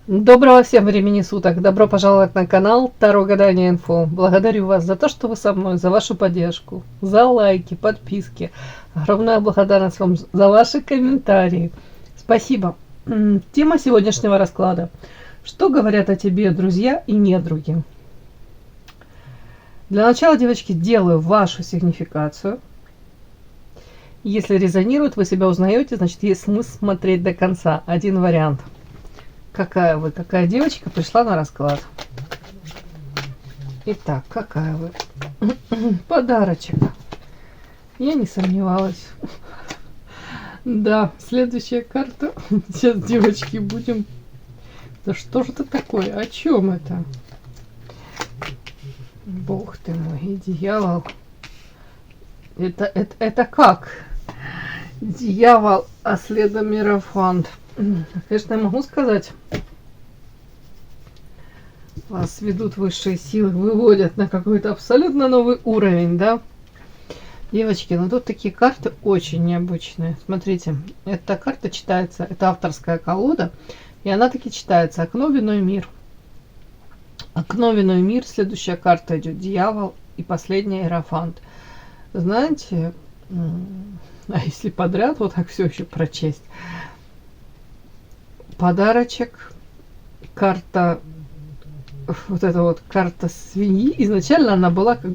Доброго всем времени суток! Добро пожаловать на канал Таро Гадание Инфо. Благодарю вас за то, что вы со мной, за вашу поддержку, за лайки, подписки. Огромная благодарность вам за ваши комментарии. Спасибо. Тема сегодняшнего расклада. Что говорят о тебе друзья и недруги? Для начала, девочки, делаю вашу сигнификацию. Если резонирует, вы себя узнаете, значит есть смысл смотреть до конца. Один вариант. Какая вы, какая девочка пришла на расклад. Итак, какая вы? Подарочек. Я не сомневалась. Да, следующая карта. Сейчас, девочки, будем... Да что же это такое? О чем это? Бог ты мой, и дьявол. Это как? Дьявол, а следом Иерофант. Конечно, я могу сказать, вас ведут высшие силы, выводят на какой-то абсолютно новый уровень, да? Девочки, ну тут такие карты очень необычные. Смотрите, эта карта читается, это авторская колода, и она таки читается «Окно, вино и мир». «Окно, вино и мир», следующая карта идет «Дьявол» и последняя «Иерофант». Знаете, а если подряд вот так все еще прочесть? Подарочек, карта, вот эта вот карта свиньи. Изначально она была, как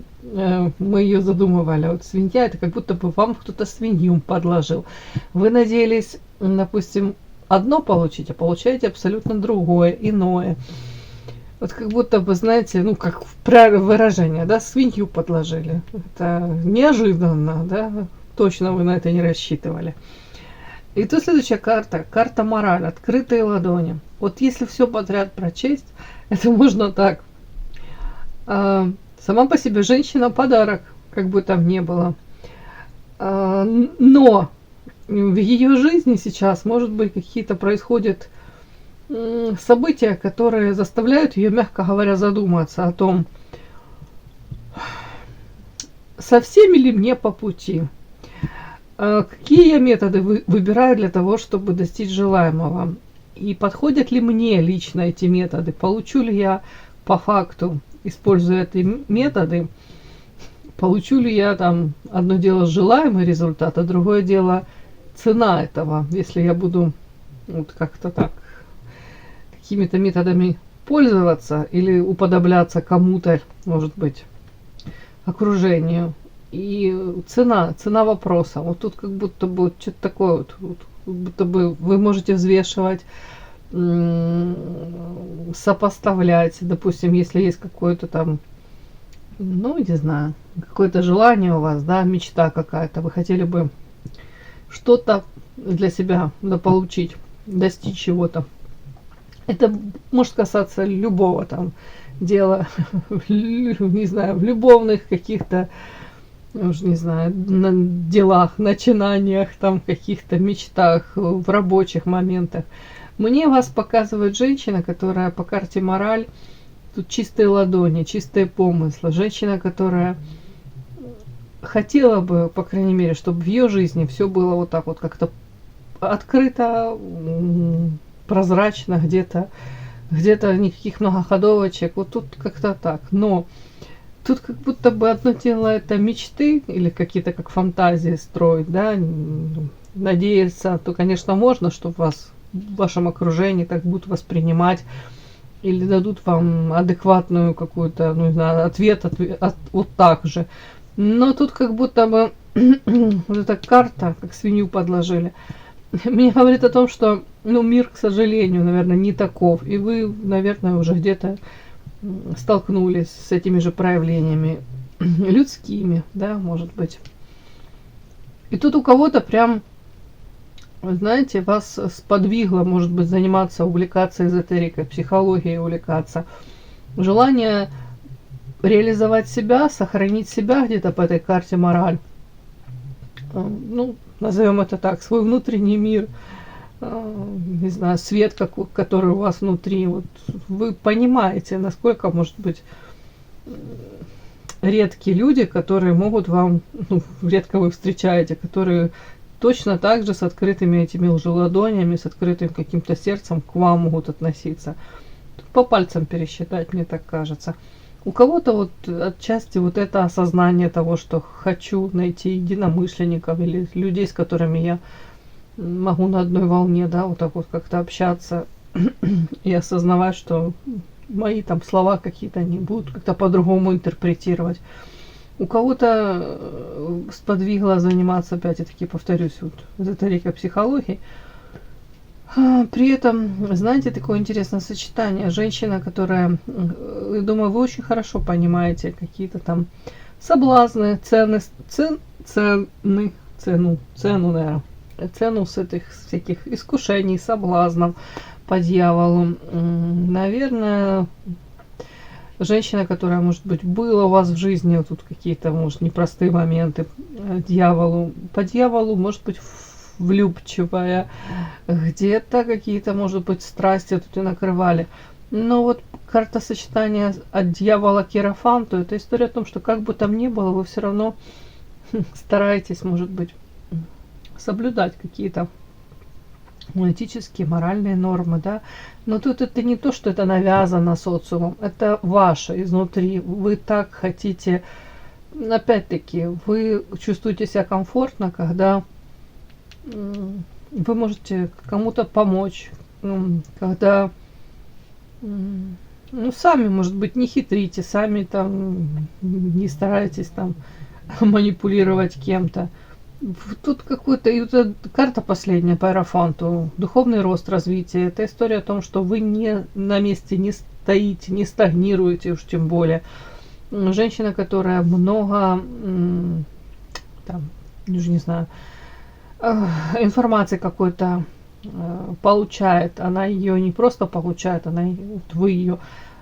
мы ее задумывали, вот свинья, это как будто бы вам кто-то свинью подложил. Вы надеялись, допустим, одно получить, а получаете абсолютно другое, иное. Вот как будто бы, знаете, ну как выражение, да, свинью подложили. Это неожиданно, да, точно вы на это не рассчитывали. И тут следующая карта, карта мораль, открытые ладони. Вот если все подряд прочесть, это можно так. Сама по себе женщина подарок, как бы там ни было. Но в ее жизни сейчас, может быть, какие-то происходят события, которые заставляют ее, мягко говоря, задуматься о том, со всеми ли мне по пути. Какие я методы выбираю для того, чтобы достичь желаемого? И подходят ли мне лично эти методы? Получу ли я по факту, используя эти методы, получу ли я там одно дело желаемый результат, а другое дело цена этого, если я буду вот как-то так какими-то методами пользоваться или уподобляться кому-то, может быть, окружению. И цена вопроса. Вот тут как будто бы вот что-то такое, вот, как будто бы вы можете взвешивать, сопоставлять. Допустим, если есть какое-то там, ну, не знаю, какое-то желание у вас, да, мечта какая-то, вы хотели бы что-то для себя получить, достичь чего-то. Это может касаться любого там дела, не знаю, в любовных каких-то, уж не знаю, на делах, начинаниях, там каких-то мечтах, в рабочих моментах. Мне вас показывает женщина, которая по карте мораль, тут чистые ладони, чистые помыслы. Женщина, которая хотела бы, по крайней мере, чтобы в ее жизни все было вот так вот как-то открыто, прозрачно, где-то никаких многоходовочек. Вот тут как-то так. Но тут как будто бы одно дело это мечты или какие-то как фантазии строить, да, надеяться, то, конечно, можно, чтобы вас в вашем окружении так будут воспринимать или дадут вам адекватную какую-то, ну, не знаю, ответ вот так же. Но тут как будто бы вот эта карта, как свинью подложили, мне говорит о том, что, ну, мир, к сожалению, наверное, не таков. И вы, наверное, уже где-то столкнулись с этими же проявлениями людскими, да, может быть. И тут у кого-то прям, вы знаете, вас сподвигло, может быть, заниматься, увлекаться эзотерикой, психологией увлекаться. Желание реализовать себя, сохранить себя где-то по этой карте мораль. Ну, назовем это так, свой внутренний мир, не знаю, свет, который у вас внутри. Вот вы понимаете, насколько, может быть, редкие люди, которые могут вам, ну, редко вы встречаете, которые точно так же с открытыми этими уже ладонями, с открытым каким-то сердцем к вам могут относиться. Тут по пальцам пересчитать, мне так кажется. У кого-то вот отчасти вот это осознание того, что хочу найти единомышленников или людей, с которыми я могу на одной волне, да, вот так вот как-то общаться и осознавать, что мои там слова какие-то не будут как-то по-другому интерпретировать. У кого-то сподвигло заниматься, опять-таки повторюсь, вот эзотерикой, психологией. При этом, знаете, такое интересное сочетание. Женщина, которая, думаю, вы очень хорошо понимаете какие-то там соблазны, цену, наверное, цену с этих всяких искушений, соблазнов по дьяволу. Наверное, женщина, которая, может быть, была у вас в жизни, вот тут какие-то, может, непростые моменты дьяволу, по дьяволу, может быть, влюбчивая, где-то какие-то, может быть, страсти тут и накрывали. Но вот карта сочетания от дьявола к иерофанту, это история о том, что как бы там ни было, вы все равно стараетесь, может быть, соблюдать какие-то этические, моральные нормы, да. Но тут это не то, что это навязано социумом, это ваше изнутри. Вы так хотите, опять-таки, вы чувствуете себя комфортно, когда вы можете кому-то помочь, когда сами, может быть, не хитрите, сами там не старайтесь там манипулировать кем-то. Тут какой-то, и вот карта последняя по иерофанту, духовный рост, развитие. Это история о том, что вы не на месте не стоите, не стагнируете уж тем более. Женщина, которая много, там, не знаю, информации какой-то получает, она ее не просто получает, вы ее,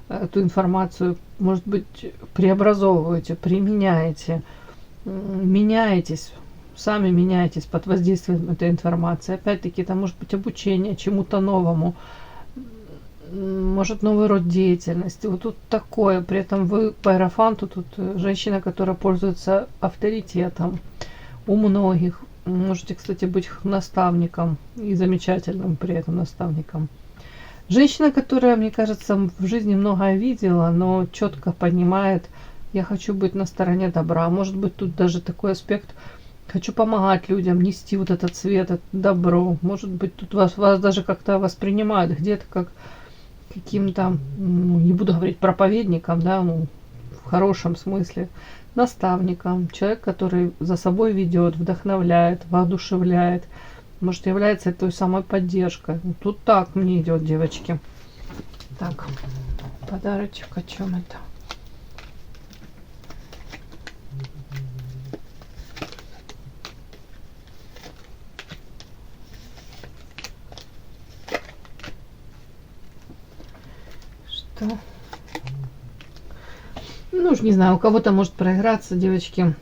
эту информацию, может быть, преобразовываете, применяете, меняетесь, сами меняетесь под воздействием этой информации. Опять-таки, это может быть обучение чему-то новому, может новый род деятельности. Вот тут такое. При этом вы по иерофанту, тут женщина, которая пользуется авторитетом у многих. Можете, кстати, быть наставником и замечательным при этом наставником. Женщина, которая, мне кажется, в жизни многое видела, но четко понимает, я хочу быть на стороне добра. Может быть, тут даже такой аспект, хочу помогать людям, нести вот этот свет, это добро. Может быть, тут вас даже как-то воспринимают где-то как каким-то, не буду говорить проповедником, да, в хорошем смысле, наставником, человек, который за собой ведет, вдохновляет, воодушевляет, может, является той самой поддержкой. Тут так мне идет, девочки. Так, подарочек, о чем это? Что? Ну, уж не знаю, у кого-то может проиграться, девочки.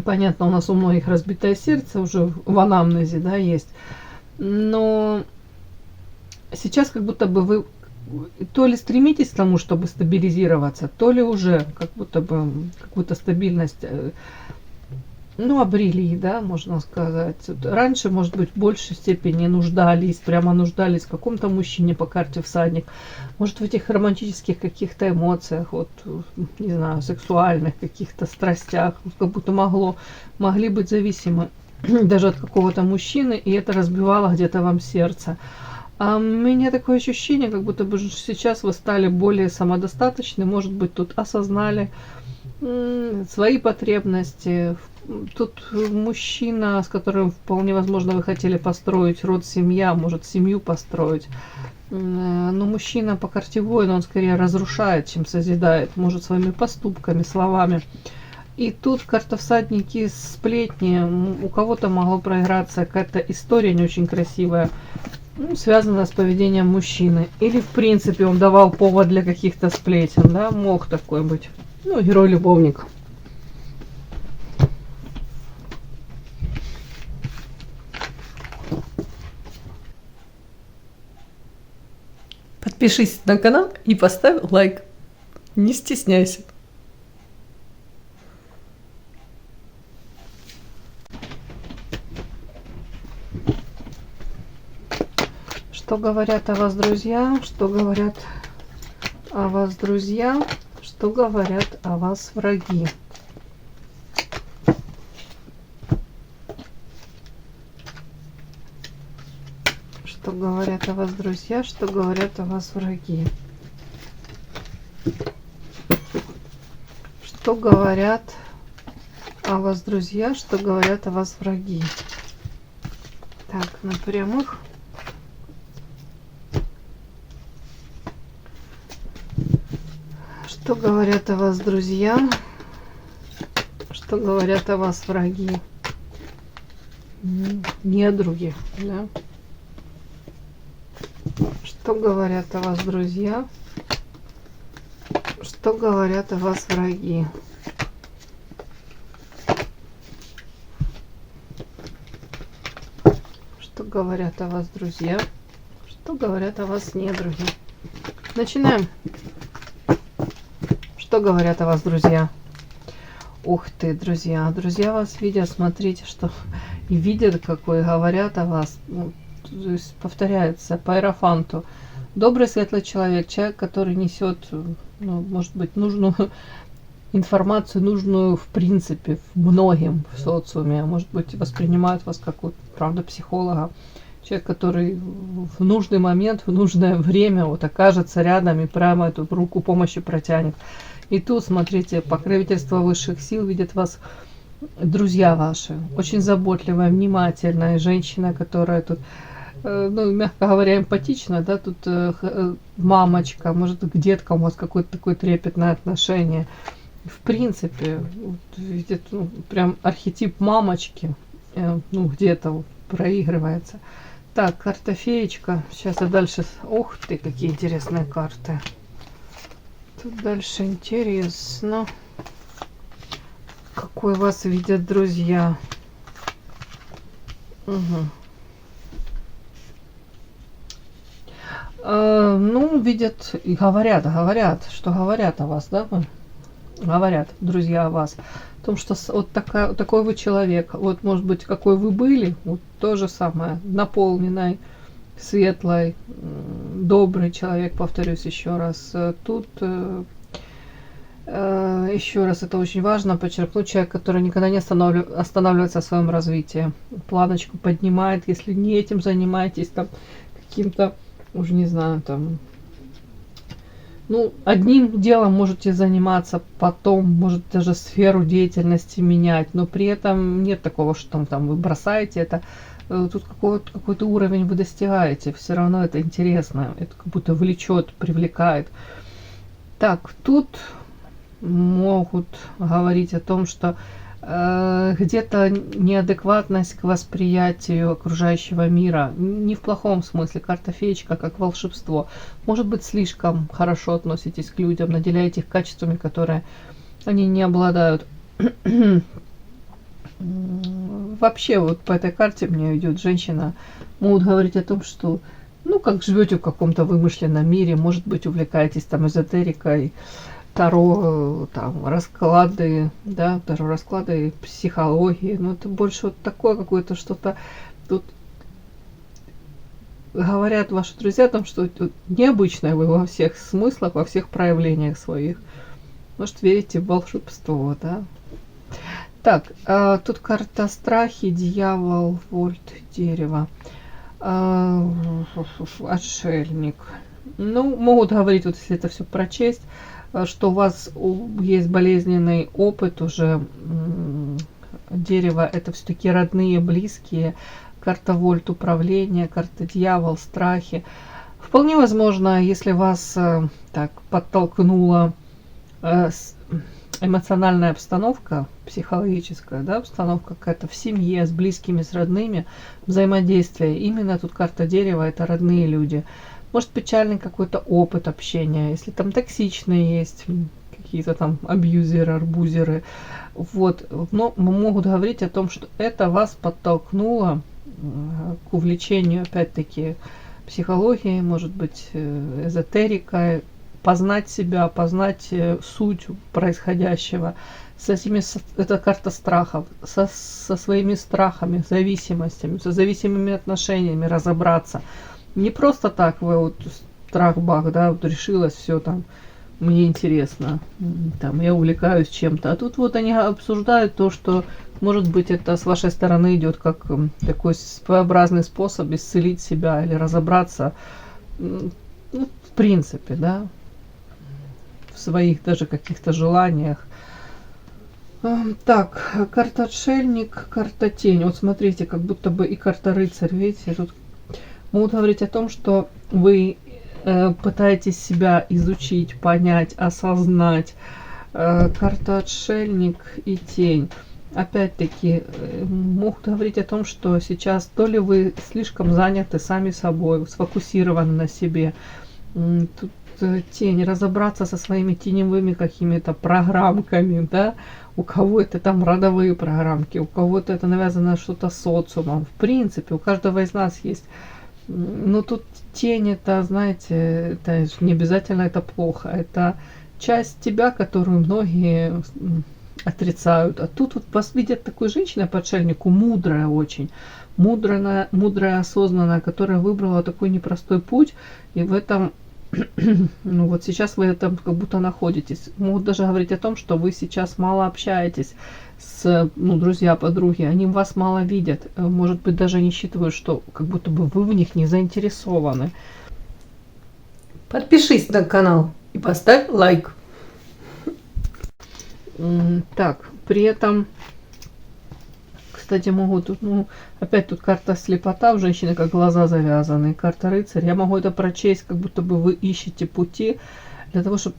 Понятно, у нас у многих разбитое сердце уже в анамнезе, да, есть. Но сейчас как будто бы вы то ли стремитесь к тому, чтобы стабилизироваться, то ли уже как будто бы какую-то стабильность, обрели, да, можно сказать. Раньше, может быть, в большей степени прямо нуждались в каком-то мужчине по карте всадник. Может, в этих романтических каких-то эмоциях, вот, не знаю, сексуальных каких-то страстях, как будто могли быть зависимы даже от какого-то мужчины, и это разбивало где-то вам сердце. А у меня такое ощущение, как будто бы сейчас вы стали более самодостаточны, может быть, тут осознали свои потребности. Тут мужчина, с которым вполне возможно вы хотели построить род, семья, может семью построить. Но мужчина по карте воина, он скорее разрушает, чем созидает, может своими поступками, словами. И тут карта всадники, сплетни. У кого-то могло проиграться какая-то история не очень красивая, связанная с поведением мужчины. Или в принципе он давал повод для каких-то сплетен, да, мог такой быть. Герой-любовник. Подпишись на канал и поставь лайк. Не стесняйся. Что говорят о вас друзья? Что говорят о вас друзья? Что говорят о вас враги? Что говорят о вас друзья? Что говорят о вас враги? Что говорят о вас друзья? Что говорят о вас враги? Так, на прямых. Что говорят о вас друзья? Что говорят о вас враги? Недруги, да? Что говорят о вас друзья? Что говорят о вас враги? Что говорят о вас друзья? Что говорят о вас недруги? Начинаем. Что говорят о вас друзья? Ух ты, друзья. Друзья вас видят, смотрите, что и видят, какой говорят о вас. Ну, то есть повторяется по иерофанту. Добрый, светлый человек, человек, который несет, ну, может быть, нужную информацию, нужную в принципе в многим в социуме. Может быть, воспринимают вас как, вот, правда, психолога. Человек, который в нужный момент, в нужное время вот окажется рядом и прямо эту руку помощи протянет. И тут, смотрите, покровительство высших сил видят вас друзья ваши. Очень заботливая, внимательная женщина, которая тут, ну, мягко говоря, эмпатична, да, тут мамочка, может, к деткам у вас какое-то такое трепетное отношение. В принципе, вот, видит, ну, прям архетип мамочки, ну, где-то вот проигрывается. Так, карта феечка. Сейчас я дальше... Ух ты, какие интересные карты. Тут дальше интересно. Какой вас видят друзья. Угу. Ну, видят и говорят, что говорят о вас, да? Говорят друзья о вас. О том, что вот такой вы человек. Вот, может быть, какой вы были, вот то же самое. Наполненный, светлый, добрый человек, повторюсь еще раз. Тут еще раз, это очень важно подчеркнуть, человек, который никогда не останавливается в своем развитии. Планочку поднимает, если не этим занимаетесь, там каким-то, уже не знаю, там, ну, одним делом можете заниматься, потом, может, даже сферу деятельности менять, но при этом нет такого, что там вы бросаете это. Тут какой-то уровень вы достигаете, все равно это интересно, это как будто влечет, привлекает. Так, тут могут говорить о том, что где-то неадекватность к восприятию окружающего мира, не в плохом смысле, карта феечка как волшебство. Может быть, слишком хорошо относитесь к людям, наделяете их качествами, которые они не обладают. Вообще, вот по этой карте мне идет женщина, могут говорить о том, что, ну, как живете в каком-то вымышленном мире, может быть, увлекаетесь там эзотерикой, таро, там, расклады, да, таро расклады, психологии, ну, это больше вот такое какое-то что-то, тут говорят ваши друзья о том, что необычное вы во всех смыслах, во всех проявлениях своих, может, верите в волшебство, да. Так, тут карта страхи, дьявол, вольт, дерево, отшельник. Ну, могут говорить, вот если это все прочесть, что у вас есть болезненный опыт уже. Дерево — это все-таки родные, близкие. Карта вольт, управление, карта дьявол, страхи. Вполне возможно, если вас так подтолкнула эмоциональная обстановка, психологическая, да, обстановка какая-то в семье, с близкими, с родными, взаимодействие. Именно тут карта дерева — это родные люди. Может, печальный какой-то опыт общения, если там токсичные есть, какие-то там абьюзеры, арбузеры. Вот. Но могут говорить о том, что это вас подтолкнуло к увлечению, опять-таки, психологией, может быть, эзотерикой, познать себя, познать суть происходящего. Это карта страхов, со своими страхами, зависимостями, со зависимыми отношениями разобраться. Не просто так вы вот страх-бах, да, вот решилась, все там, мне интересно, там, я увлекаюсь чем-то. А тут вот они обсуждают то, что, может быть, это с вашей стороны идет как такой своеобразный способ исцелить себя или разобраться, ну, в принципе, да, в своих даже каких-то желаниях. Так, карта отшельник, карта тень. Вот смотрите, как будто бы и карта рыцарь, видите, тут могут говорить о том, что вы пытаетесь себя изучить, понять, осознать. Карта отшельник и тень. Опять-таки, могут говорить о том, что сейчас то ли вы слишком заняты сами собой, сфокусированы на себе. Тут тень, разобраться со своими теневыми какими-то программками, да, у кого это там родовые программки, у кого-то это навязано что-то социумом. В принципе, у каждого из нас есть. Но тут тень, это, знаете, это не обязательно это плохо. Это часть тебя, которую многие отрицают. А тут вот вас видят такой женщиной по отшельнику, мудрая очень, мудрая, осознанная, которая выбрала такой непростой путь, и в этом, ну вот сейчас вы этом как будто находитесь. Могут даже говорить о том, что вы сейчас мало общаетесь с, ну, друзья, подруги, они вас мало видят, может быть, даже не считывают, что как будто бы вы в них не заинтересованы. Подпишись на канал и поставь лайк. Так, при этом, кстати, могут, ну, опять тут карта слепота, у женщины как глаза завязаны, карта рыцарь. Я могу это прочесть, как будто бы вы ищете пути для того, чтобы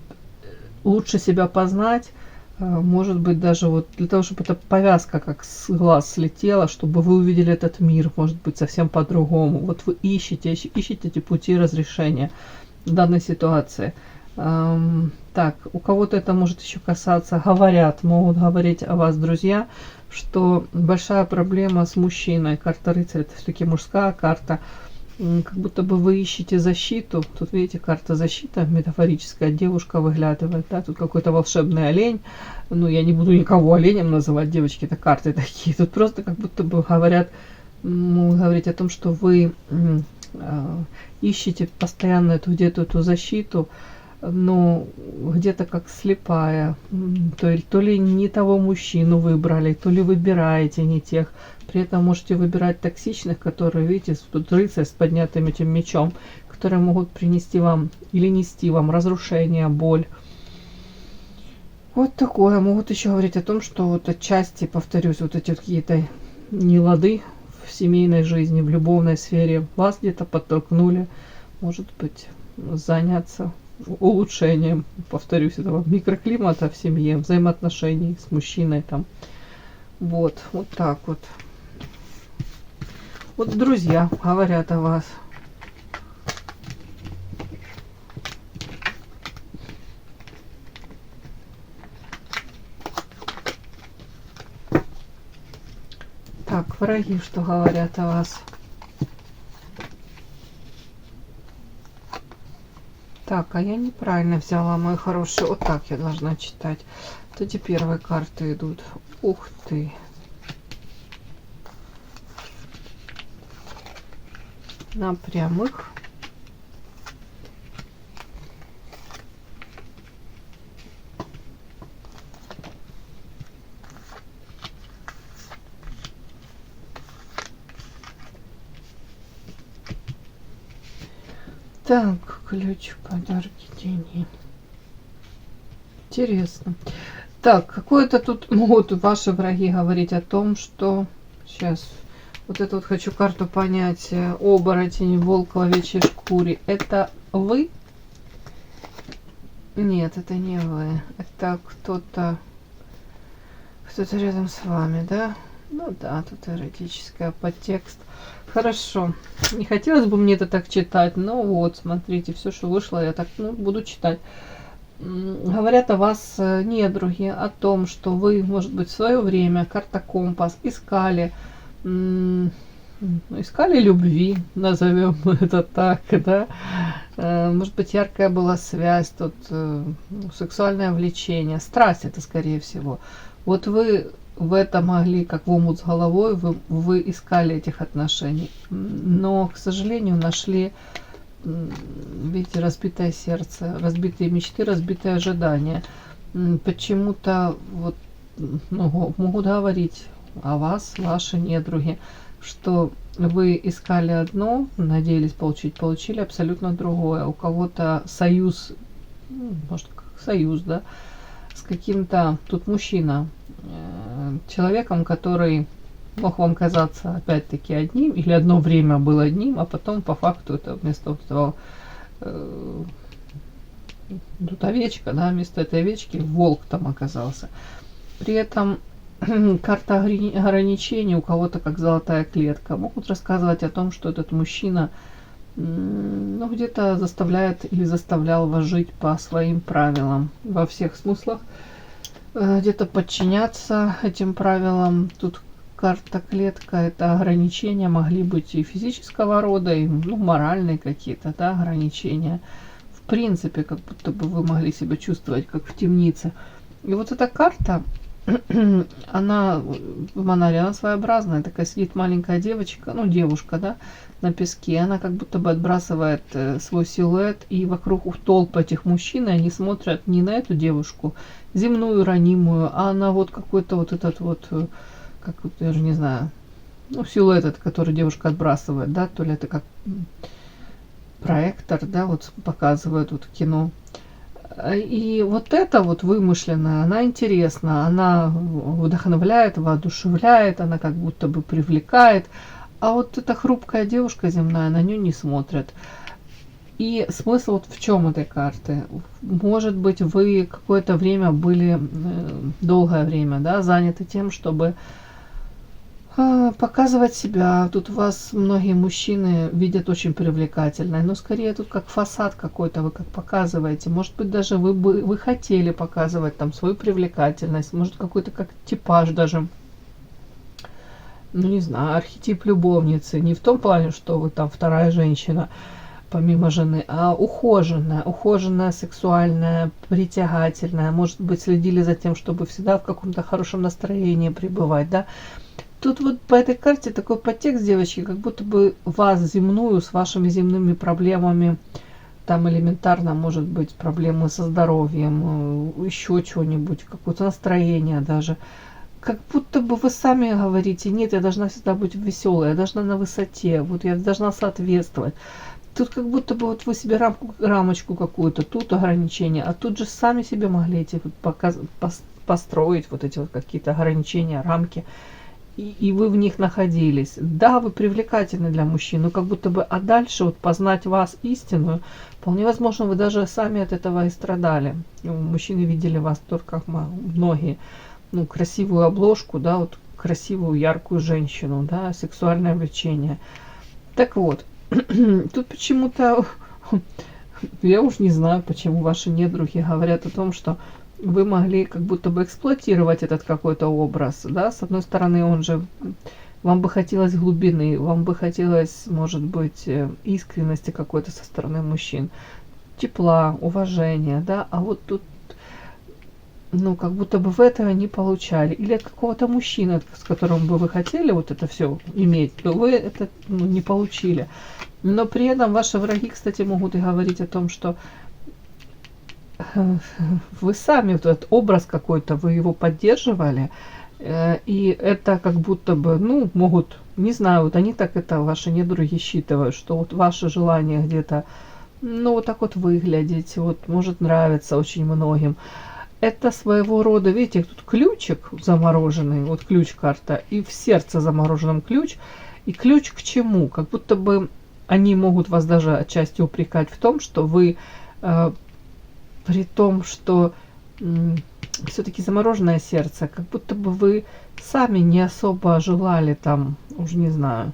лучше себя познать, может быть, даже вот для того, чтобы эта повязка как с глаз слетела, чтобы вы увидели этот мир, может быть, совсем по-другому. Вот вы ищете эти пути разрешения данной ситуации. Так, у кого-то это может еще касаться, могут говорить о вас друзья, что большая проблема с мужчиной. Карта рыцаря, это все-таки мужская карта. Как будто бы вы ищете защиту. Тут, видите, карта защита метафорическая, девушка выглядывает, да, тут какой-то волшебный олень. Ну, я не буду никого оленем называть, девочки, это карты такие. Тут просто как будто бы могут говорить о том, что вы ищете постоянно где-то эту защиту, но где-то как слепая, то ли не того мужчину выбрали, то ли выбираете не тех. При этом можете выбирать токсичных, которые, видите, тут рыцарь с поднятым этим мечом, которые могут принести вам или нести вам разрушение, боль. Вот такое. Могут еще говорить о том, что вот отчасти, повторюсь, вот эти вот какие-то нелады в семейной жизни, в любовной сфере вас где-то подтолкнули, может быть, заняться улучшением, повторюсь, этого микроклимата в семье, взаимоотношений с мужчиной там. Вот так вот. Вот друзья говорят о вас. Так, враги, что говорят о вас. Так, а я неправильно взяла, мой хороший. Вот так я должна читать. Эти первые карты идут. Ух ты. На прямых. Так, ключ, подарки, деньги. Интересно. Так, какое-то тут могут ваши враги говорить о том, что... Сейчас, вот это вот хочу карту понять. Оборотень, волк в овечьей шкуре. Это вы? Нет, это не вы. Это кто-то рядом с вами, да? Ну да, тут эротическая подтекст. Хорошо. Не хотелось бы мне это так читать, но вот, смотрите, все, что вышло, я так, буду читать. Говорят о вас недруги, о том, что вы, может быть, в свое время, карта компас, искали любви, назовем это так, да. Может быть, яркая была связь, тут сексуальное влечение, страсть это, скорее всего. Вот вы в это могли, как в омут с головой, вы искали этих отношений. Но, к сожалению, нашли, видите, разбитое сердце, разбитые мечты, разбитые ожидания. Почему-то вот, ну, могут говорить о вас, ваши недруги, что вы искали одно, надеялись получить, получили абсолютно другое. У кого-то союз, может, союз, да, с каким-то, тут мужчина, человеком, который мог вам казаться опять-таки одним, или одно время был одним, а потом по факту это вместо вот этого тут овечка, да, вместо этой овечки волк там оказался. При этом карта ограничений у кого-то как золотая клетка. Могут рассказывать о том, что этот мужчина, ну, где-то заставляет или заставлял вас жить по своим правилам во всех смыслах, где-то подчиняться этим правилам. Тут карта клетка, это ограничения могли быть и физического рода, и, ну, моральные какие-то, да, ограничения. В принципе, как будто бы вы могли себя чувствовать как в темнице. И вот эта карта, она в Манаре, она своеобразная, такая сидит маленькая девочка, ну, девушка, да, на песке, она как будто бы отбрасывает свой силуэт, и вокруг толпы этих мужчин, и они смотрят не на эту девушку, земную, ранимую, а на вот какой-то вот этот вот, как, я же не знаю, ну, силуэт этот, который девушка отбрасывает, да, то ли это как проектор, да, вот показывает вот кино. И вот это вот вымышленная, она интересна, она вдохновляет, воодушевляет, она как будто бы привлекает. А вот эта хрупкая девушка земная, на нее не смотрят. И смысл вот в чем этой карты? Может быть, вы какое-то время были, долгое время, да, заняты тем, чтобы показывать себя. Тут вас многие мужчины видят очень привлекательной, но скорее тут как фасад какой-то, вы как показываете. Может быть, даже вы хотели показывать там свою привлекательность, может, какой-то как типаж даже, ну, не знаю, архетип любовницы. Не в том плане, что вы там вторая женщина помимо жены, а ухоженная, сексуальная, притягательная. Может быть, следили за тем, чтобы всегда в каком-то хорошем настроении пребывать, да. Тут вот по этой карте такой подтекст, девочки, как будто бы вас земную с вашими земными проблемами, там элементарно может быть проблемы со здоровьем, еще чего-нибудь, какое-то настроение даже. Как будто бы вы сами говорите, нет, я должна всегда быть веселой, я должна на высоте, вот я должна соответствовать. Тут как будто бы вот вы себе рамочку какую-то, тут ограничения, а тут же сами себе могли эти вот построить вот эти вот какие-то ограничения, рамки. И вы в них находились. Да, вы привлекательны для мужчин, но как будто бы, а дальше вот познать вас истинную, вполне возможно, вы даже сами от этого и страдали. Мужчины видели вас только многие, ну, красивую обложку, да, вот красивую, яркую женщину, да, сексуальное влечение. Так вот, тут почему-то, я уж не знаю, почему ваши недруги говорят о том, что вы могли как будто бы эксплуатировать этот какой-то образ, да, с одной стороны, он же, вам бы хотелось глубины, вам бы хотелось, может быть, искренности какой-то со стороны мужчин, тепла, уважения, да, а вот тут, ну, как будто бы вы этого не получали, или от какого-то мужчины, с которым бы вы хотели вот это все иметь, то вы это, ну, не получили. Но при этом ваши враги, кстати, могут и говорить о том, что вы сами, вот этот образ какой-то, вы его поддерживали, и это как будто бы, ну, могут, не знаю, вот они так это, ваши недруги считывают, что вот ваше желание где-то, ну, вот так вот выглядеть, вот может нравиться очень многим. Это своего рода, видите, тут ключик замороженный, вот ключ карта, и в сердце замороженном ключ. И ключ к чему? Как будто бы они могут вас даже отчасти упрекать в том, что вы, при том, что все-таки замороженное сердце, как будто бы вы сами не особо желали там, уже не знаю,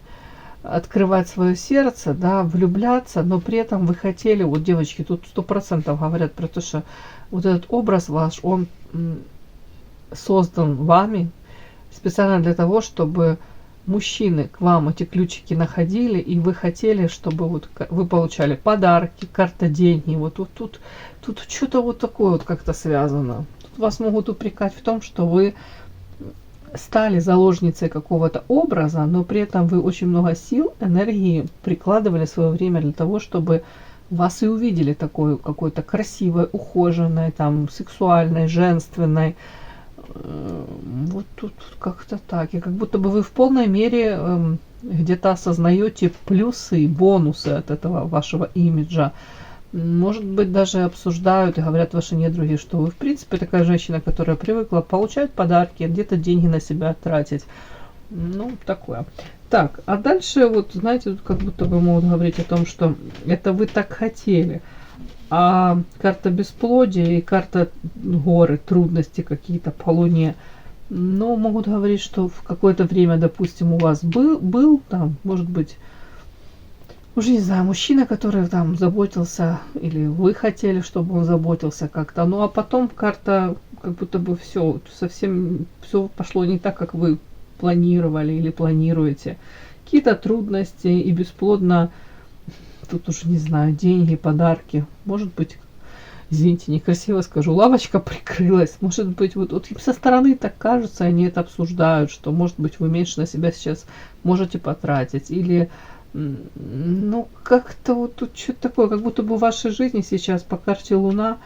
открывать свое сердце, да, влюбляться, но при этом вы хотели, вот девочки тут 100% говорят про то, что вот этот образ ваш, он создан вами специально для того, чтобы мужчины к вам эти ключики находили, и вы хотели, чтобы вот вы получали подарки, карта деньги, вот тут что-то вот такое вот как-то связано. Тут вас могут упрекать в том, что вы стали заложницей какого-то образа, но при этом вы очень много сил, энергии прикладывали в свое время для того, чтобы вас и увидели такой какой-то красивой, ухоженной, там, сексуальной, женственной. Вот тут как-то так. И как будто бы вы в полной мере где-то осознаете плюсы, бонусы от этого вашего имиджа. Может быть, даже обсуждают и говорят ваши недруги, что вы, в принципе, такая женщина, которая привыкла получать подарки, где-то деньги на себя тратить. Ну, такое. Так, а дальше, вот, знаете, тут как будто бы могут говорить о том, что это вы так хотели. А карта бесплодия и карта горы, трудности какие-то по луне, ну, могут говорить, что в какое-то время, допустим, у вас был там, может быть, уже не знаю, мужчина, который там заботился, или вы хотели, чтобы он заботился как-то. Ну, а потом карта, как будто бы все, совсем все пошло не так, как вы планировали или планируете. Какие-то трудности и бесплодно, тут уже не знаю, деньги, подарки. Может быть, извините, некрасиво скажу, лавочка прикрылась. Может быть, вот им со стороны так кажется, они это обсуждают, что, может быть, вы меньше на себя сейчас можете потратить. Или, ну, как-то вот тут что-то такое, как будто бы в вашей жизни сейчас по карте Луна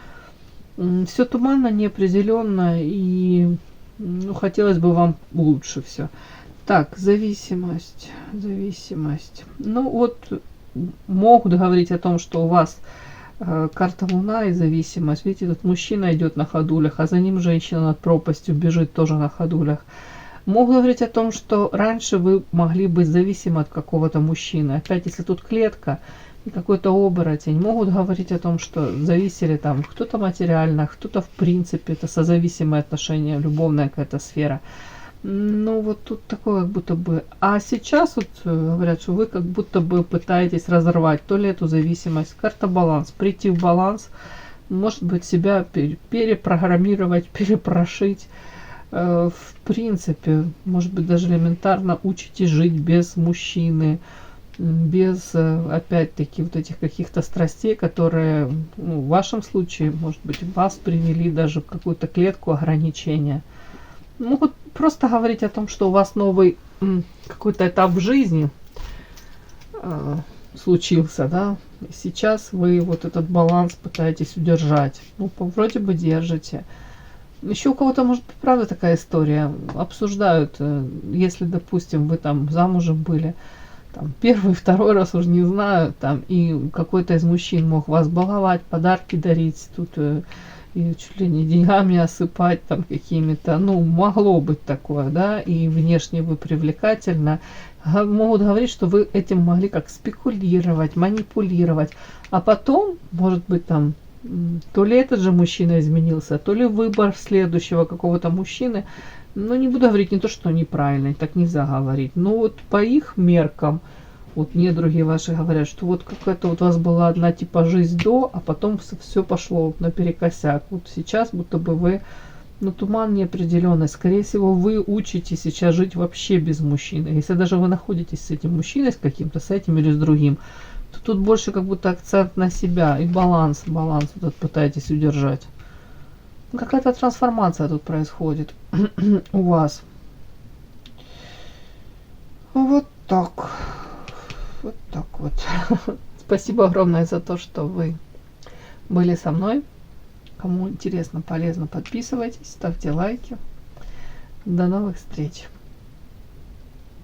все туманно, неопределенно, и ну, хотелось бы вам лучше все. Так, зависимость. Ну, вот могут говорить о том, что у вас карта Луна и зависимость. Видите, тут мужчина идет на ходулях, а за ним женщина над пропастью бежит тоже на ходулях. Могут говорить о том, что раньше вы могли быть зависимы от какого-то мужчины. Опять, если тут клетка и какой-то оборотень, могут говорить о том, что зависели там кто-то материально, кто-то в принципе, это созависимые отношения, любовная какая-то сфера. Ну, вот тут такое как будто бы. А сейчас вот говорят, что вы как будто бы пытаетесь разорвать то ли эту зависимость. Карта баланс. Прийти в баланс. Может быть, себя перепрограммировать, перепрошить. В принципе, может быть, даже элементарно учитесь жить без мужчины. Без, опять-таки, вот этих каких-то страстей, которые, ну, в вашем случае, может быть, вас привели даже в какую-то клетку ограничения. Могут просто говорить о том, что у вас новый какой-то этап в жизни случился, да, и сейчас вы вот этот баланс пытаетесь удержать. Ну, вроде бы держите. Еще у кого-то, может быть, правда такая история. Обсуждают, если, допустим, вы там замужем были, там, первый, второй раз, уже не знаю, там, и какой-то из мужчин мог вас баловать, подарки дарить, тут и чуть ли не деньгами осыпать там какими-то, ну, могло быть такое, да, и внешне вы привлекательно. Могут говорить, что вы этим могли как спекулировать, манипулировать, а потом, может быть, там, то ли этот же мужчина изменился, то ли выбор следующего какого-то мужчины, ну, не буду говорить не то, что неправильно, так нельзя говорить, но вот по их меркам, вот недруги ваши говорят, что вот какая-то вот у вас была одна типа жизнь до, а потом все пошло наперекосяк. Вот сейчас будто бы вы, ну, туман неопределенный. Скорее всего, вы учитесь сейчас жить вообще без мужчины. Если даже вы находитесь с этим мужчиной, с каким-то, с этим или с другим, то тут больше как будто акцент на себя и баланс вот этот пытаетесь удержать. Какая-то трансформация тут происходит у вас. Вот так. Вот так вот. Спасибо огромное за то, что вы были со мной. Кому интересно, полезно, подписывайтесь, ставьте лайки. До новых встреч.